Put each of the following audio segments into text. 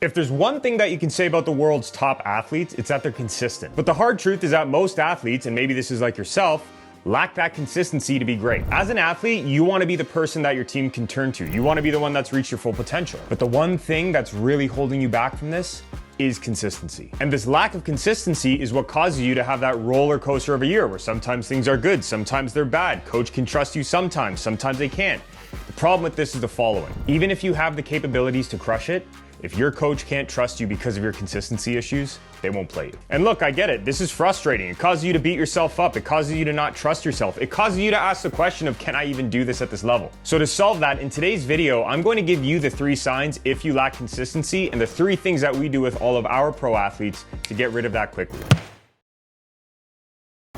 If there's one thing that you can say about the world's top athletes, it's that they're consistent. But the hard truth is that most athletes, and maybe this is like yourself, lack that consistency to be great. As an athlete, you want to be the person that your team can turn to. You want to be the one that's reached your full potential. But the one thing that's really holding you back from this is consistency. And this lack of consistency is what causes you to have that roller coaster of a year where sometimes things are good, sometimes they're bad. Coach can trust you sometimes they can't. The problem with this is the following. Even if you have the capabilities to crush it, if your coach can't trust you because of your consistency issues, they won't play you. And look, I get it. This is frustrating. It causes you to beat yourself up. It causes you to not trust yourself. It causes you to ask the question of, can I even do this at this level? So to solve that, in today's video, I'm going to give you the 3 signs if you lack consistency and the 3 things that we do with all of our pro athletes to get rid of that quickly.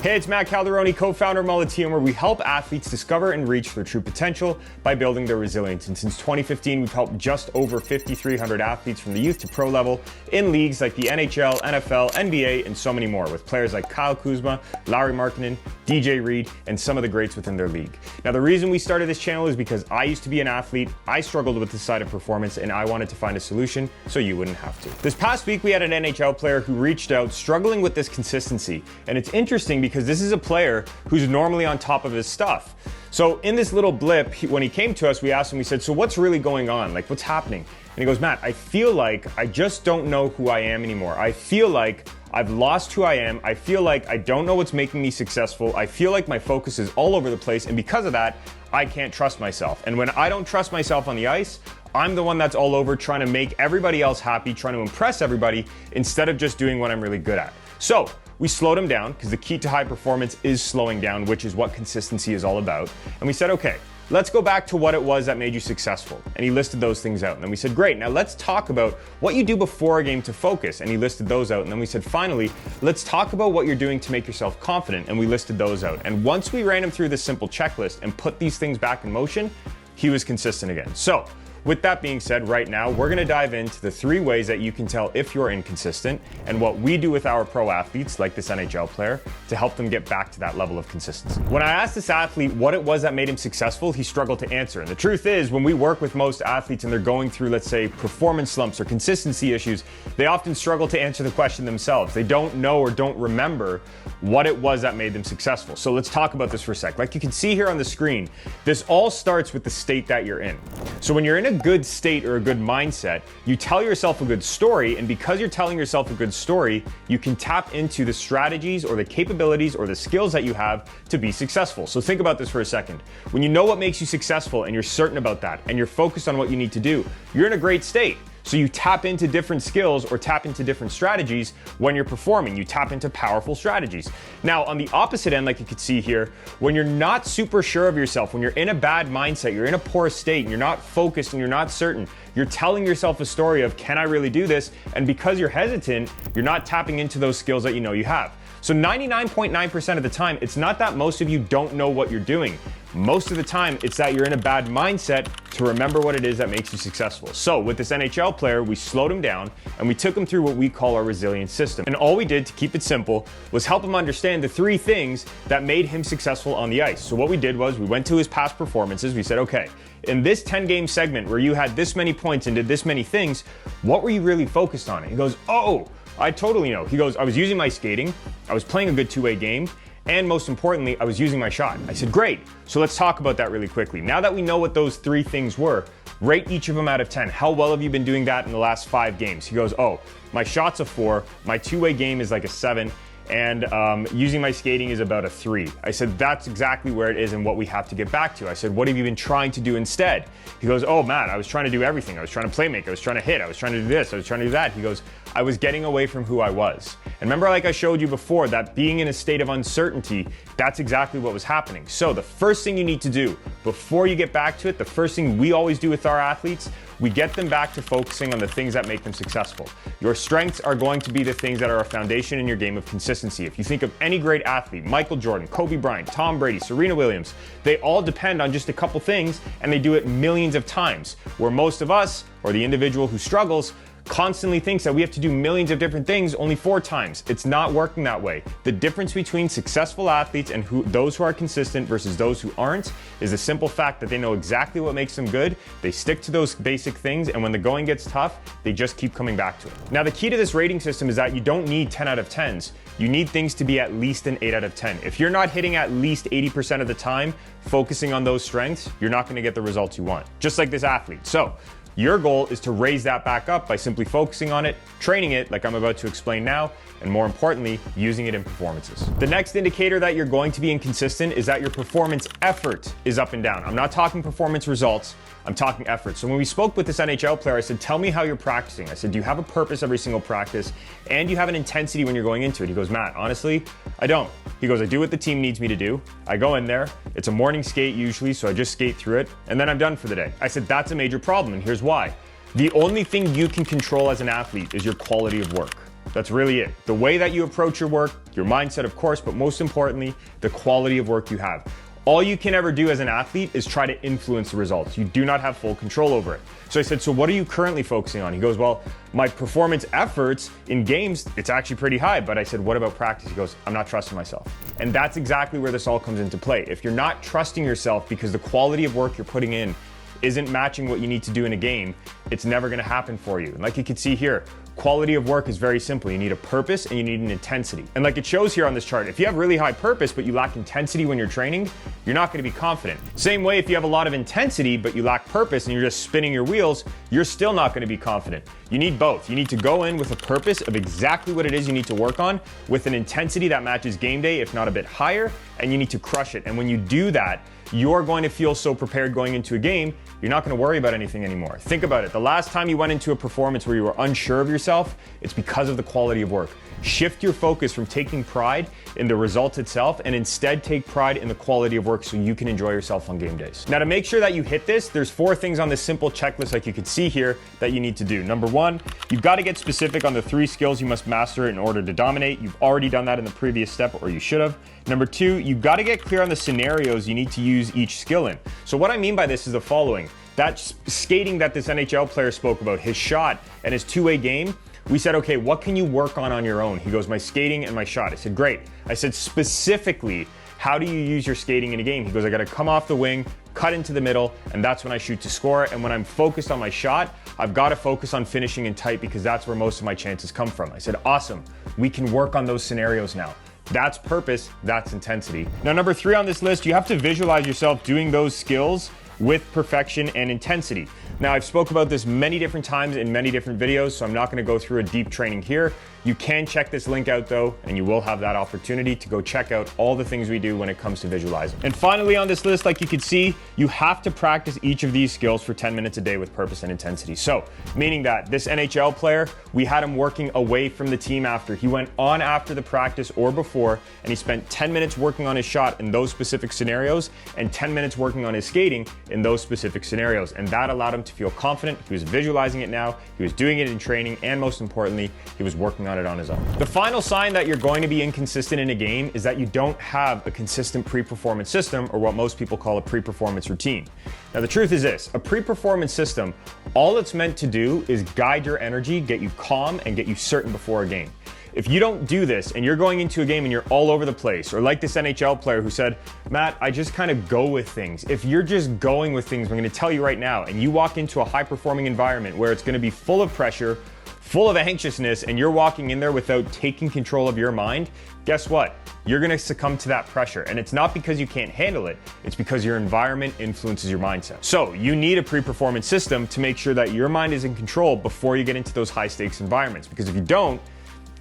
Hey, it's Matt Calderoni, co-founder of Molliteum, where we help athletes discover and reach their true potential by building their resilience. And since 2015, we've helped just over 5,300 athletes from the youth to pro level in leagues like the NHL, NFL, NBA, and so many more, with players like Kyle Kuzma, Lauri Markkanen, DJ Reed, and some of the greats within their league. Now, the reason we started this channel is because I used to be an athlete, I struggled with this side of performance, and I wanted to find a solution so you wouldn't have to. This past week, we had an NHL player who reached out struggling with this consistency. And it's interesting because this is a player who's normally on top of his stuff. So in this little blip, when he came to us, we asked him, we said, so what's really going on? Like, what's happening? And he goes, Matt, I feel like I just don't know who I am anymore. I feel like I've lost who I am. I feel like I don't know what's making me successful. I feel like my focus is all over the place. And because of that, I can't trust myself. And when I don't trust myself on the ice, I'm the one that's all over trying to make everybody else happy, trying to impress everybody instead of just doing what I'm really good at. So we slowed him down because the key to high performance is slowing down, which is what consistency is all about. And we said, okay, let's go back to what it was that made you successful. And he listed those things out. And then we said, great, now let's talk about what you do before a game to focus. And he listed those out. And then we said, finally, let's talk about what you're doing to make yourself confident. And we listed those out. And once we ran him through this simple checklist and put these things back in motion, he was consistent again. So with that being said, right now, we're gonna dive into the 3 ways that you can tell if you're inconsistent and what we do with our pro athletes, like this NHL player, to help them get back to that level of consistency. When I asked this athlete what it was that made him successful, he struggled to answer. And the truth is, when we work with most athletes and they're going through, let's say, performance slumps or consistency issues, they often struggle to answer the question themselves. They don't know or don't remember what it was that made them successful. So let's talk about this for a sec. Like you can see here on the screen, this all starts with the state that you're in. So when you're in a good state or a good mindset, you tell yourself a good story, and because you're telling yourself a good story, you can tap into the strategies or the capabilities or the skills that you have to be successful. So think about this for a second. When you know what makes you successful and you're certain about that and you're focused on what you need to do, you're in a great state. So you tap into different skills or tap into different strategies when you're performing. You tap into powerful strategies. Now, on the opposite end, like you can see here, when you're not super sure of yourself, when you're in a bad mindset, you're in a poor state, and you're not focused and you're not certain, you're telling yourself a story of, can I really do this? And because you're hesitant, you're not tapping into those skills that you know you have. So 99.9% of the time, it's not that most of you don't know what you're doing. Most of the time, it's that you're in a bad mindset to remember what it is that makes you successful. So with this NHL player, we slowed him down and we took him through what we call our resilience system. And all we did to keep it simple was help him understand the 3 things that made him successful on the ice. So what we did was we went to his past performances. We said, okay, in this 10-game segment where you had this many points and did this many things, what were you really focused on? And he goes, oh, I totally know. He goes, I was using my skating, I was playing a good 2-way game, and most importantly, I was using my shot. I said, great. So let's talk about that really quickly. Now that we know what those 3 things were, rate each of them out of 10. How well have you been doing that in the last 5 games? He goes, oh, my shot's a 4, my 2-way game is like a 7, and using my skating is about a 3. I said, that's exactly where it is and what we have to get back to. I said, what have you been trying to do instead? He goes, oh, Matt, I was trying to do everything. I was trying to play make, I was trying to hit, I was trying to do this, I was trying to do that. He goes, I was getting away from who I was. And remember, like I showed you before, that being in a state of uncertainty, that's exactly what was happening. So the first thing you need to do before you get back to it, the first thing we always do with our athletes, we get them back to focusing on the things that make them successful. Your strengths are going to be the things that are a foundation in your game of consistency. If you think of any great athlete, Michael Jordan, Kobe Bryant, Tom Brady, Serena Williams, they all depend on just a couple things and they do it millions of times. Where most of us, or the individual who struggles, constantly thinks that we have to do millions of different things only 4 times. It's not working that way. The difference between successful athletes and those who are consistent versus those who aren't is the simple fact that they know exactly what makes them good. They stick to those basic things, and when the going gets tough, they just keep coming back to it. Now, the key to this rating system is that you don't need 10 out of 10s. You need things to be at least an 8 out of 10. If you're not hitting at least 80% of the time, focusing on those strengths, you're not going to get the results you want. Just like this athlete. So your goal is to raise that back up by simply focusing on it, training it like I'm about to explain now, and more importantly, using it in performances. The next indicator that you're going to be inconsistent is that your performance effort is up and down. I'm not talking performance results, I'm talking effort. So when we spoke with this NHL player, I said, tell me how you're practicing. I said, do you have a purpose every single practice? And do you have an intensity when you're going into it? He goes, Matt, honestly, I don't. He goes, I do what the team needs me to do. I go in there, it's a morning skate usually, so I just skate through it, and then I'm done for the day. I said, that's a major problem, and here's why. The only thing you can control as an athlete is your quality of work. That's really it. The way that you approach your work, your mindset, of course, but most importantly, the quality of work you have. All you can ever do as an athlete is try to influence the results. You do not have full control over it. So I said, so what are you currently focusing on? He goes, well, my performance efforts in games, it's actually pretty high. But I said, what about practice? He goes, I'm not trusting myself. And that's exactly where this all comes into play. If you're not trusting yourself because the quality of work you're putting in isn't matching what you need to do in a game, it's never going to happen for you. And like you can see here, quality of work is very simple. You need a purpose and you need an intensity. And like it shows here on this chart, if you have really high purpose but you lack intensity when you're training, you're not going to be confident. Same way, if you have a lot of intensity but you lack purpose and you're just spinning your wheels, you're still not going to be confident. You need both. You need to go in with a purpose of exactly what it is you need to work on with an intensity that matches game day, if not a bit higher, and you need to crush it. And when you do that, you're going to feel so prepared going into a game, you're not going to worry about anything anymore. Think about it. The last time you went into a performance where you were unsure of yourself, it's because of the quality of work. Shift your focus from taking pride in the result itself and instead take pride in the quality of work so you can enjoy yourself on game days. Now, to make sure that you hit this, there's 4 things on this simple checklist like you can see here that you need to do. Number 1, you've got to get specific on the 3 skills you must master in order to dominate. You've already done that in the previous step, or you should have. Number 2, you've got to get clear on the scenarios you need to use each skill in. So what I mean by this is the following. That skating that this NHL player spoke about, his shot and his two-way game, we said, okay, what can you work on your own? He goes, my skating and my shot. I said, great. I said, specifically, how do you use your skating in a game? He goes, I got to come off the wing, cut into the middle, and that's when I shoot to score. And when I'm focused on my shot, I've got to focus on finishing in tight because that's where most of my chances come from. I said, awesome. We can work on those scenarios now. That's purpose, that's intensity. Now, number 3 on this list, you have to visualize yourself doing those skills with perfection and intensity. Now, I've spoke about this many different times in many different videos, so I'm not going to go through a deep training here. You can check this link out though, and you will have that opportunity to go check out all the things we do when it comes to visualizing. And finally on this list, like you can see, you have to practice each of these skills for 10 minutes a day with purpose and intensity. So, meaning that this NHL player, we had him working away from the team after. He went on after the practice or before, and he spent 10 minutes working on his shot in those specific scenarios and 10 minutes working on his skating in those specific scenarios. And that allowed him to feel confident. He was visualizing it now, he was doing it in training, and most importantly, he was working on it on his own. The final sign that you're going to be inconsistent in a game is that you don't have a consistent pre-performance system, or what most people call a pre-performance routine. Now, the truth is this, a pre-performance system, all it's meant to do is guide your energy, get you calm, and get you certain before a game. If you don't do this and you're going into a game and you're all over the place, or like this NHL player who said, Matt, I just kind of go with things. If you're just going with things, I'm going to tell you right now, and you walk into a high-performing environment where it's going to be full of pressure, full of anxiousness, and you're walking in there without taking control of your mind, guess what? You're going to succumb to that pressure. And it's not because you can't handle it, it's because your environment influences your mindset. So you need a pre-performance system to make sure that your mind is in control before you get into those high-stakes environments. Because if you don't,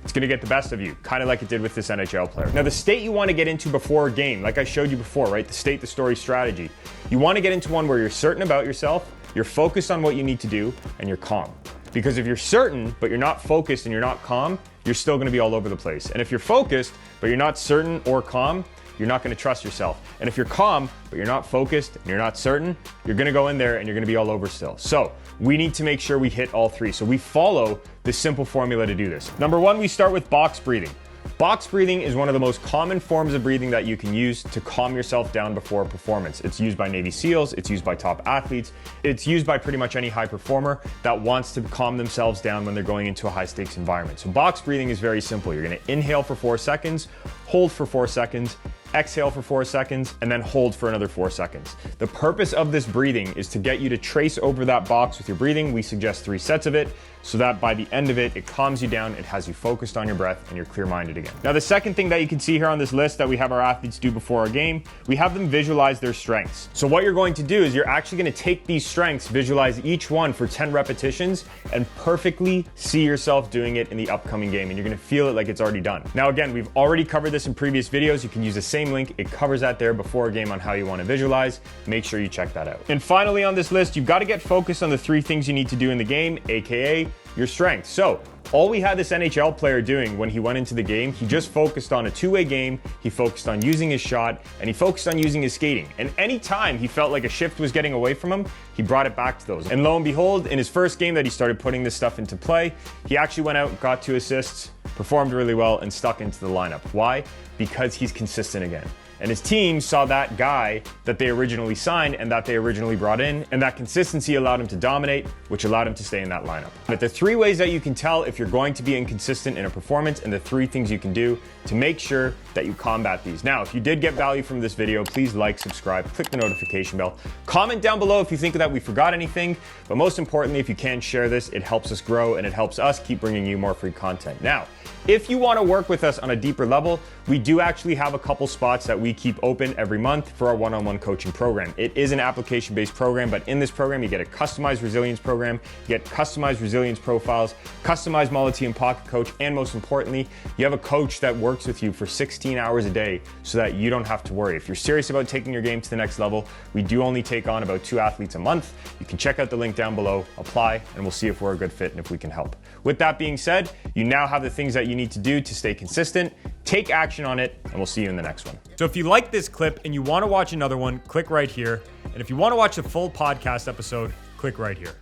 it's going to get the best of you, kind of like it did with this NHL player. Now, the state you want to get into before a game, like I showed you before, right? The state, the story, strategy. You want to get into one where you're certain about yourself, you're focused on what you need to do, and you're calm. Because if you're certain, but you're not focused and you're not calm, you're still going to be all over the place. And if you're focused, but you're not certain or calm, you're not going to trust yourself. And if you're calm, but you're not focused and you're not certain, you're going to go in there and you're going to be all over still. So we need to make sure we hit all 3. So we follow this simple formula to do this. Number 1, we start with box breathing. Box breathing is one of the most common forms of breathing that you can use to calm yourself down before a performance. It's used by Navy SEALs, it's used by top athletes, it's used by pretty much any high performer that wants to calm themselves down when they're going into a high stakes environment. So box breathing is very simple. You're gonna inhale for 4 seconds, hold for 4 seconds, exhale for 4 seconds, and then hold for another 4 seconds. The purpose of this breathing is to get you to trace over that box with your breathing. We suggest 3 sets of it so that by the end of it, it calms you down, it has you focused on your breath, and you're clear-minded again. Now, the second thing that you can see here on this list that we have our athletes do before our game, we have them visualize their strengths. So what you're going to do is you're actually gonna take these strengths, visualize each one for 10 repetitions, and perfectly see yourself doing it in the upcoming game, and you're gonna feel it like it's already done. Now, again, we've already covered this in previous videos. You can use the same link. It covers that there before a game on how you want to visualize. Make sure you check that out. And finally on this list, you've got to get focused on the 3 things you need to do in the game, aka your strengths. So all we had this NHL player doing when he went into the game, he just focused on a 2-way game, he focused on using his shot, and he focused on using his skating. And anytime he felt like a shift was getting away from him, he brought it back to those. And lo and behold, in his first game that he started putting this stuff into play, he actually went out, got 2 assists, performed really well, and stuck into the lineup. Why? Because he's consistent again. And his team saw that guy that they originally signed and that they originally brought in, and that consistency allowed him to dominate, which allowed him to stay in that lineup. But the 3 ways that you can tell if you're going to be inconsistent in a performance, and the 3 things you can do to make sure that you combat these. Now, if you did get value from this video, please like, subscribe, click the notification bell, comment down below if you think that we forgot anything, but most importantly, if you can share this, it helps us grow and it helps us keep bringing you more free content. Now, if you want to work with us on a deeper level, we do actually have a couple spots that we keep open every month for our one-on-one coaching program. It is an application-based program, but in this program, you get a customized resilience program, you get customized resilience profiles, customized Molliteum pocket coach, and most importantly, you have a coach that works with you for 16 hours a day so that you don't have to worry. If you're serious about taking your game to the next level, we do only take on about 2 athletes a month. You can check out the link down below, apply, and we'll see if we're a good fit and if we can help. With that being said, you now have the things that you need to do to stay consistent, take action on it, and we'll see you in the next one. So if you like this clip and you want to watch another one, click right here. And if you want to watch the full podcast episode, click right here.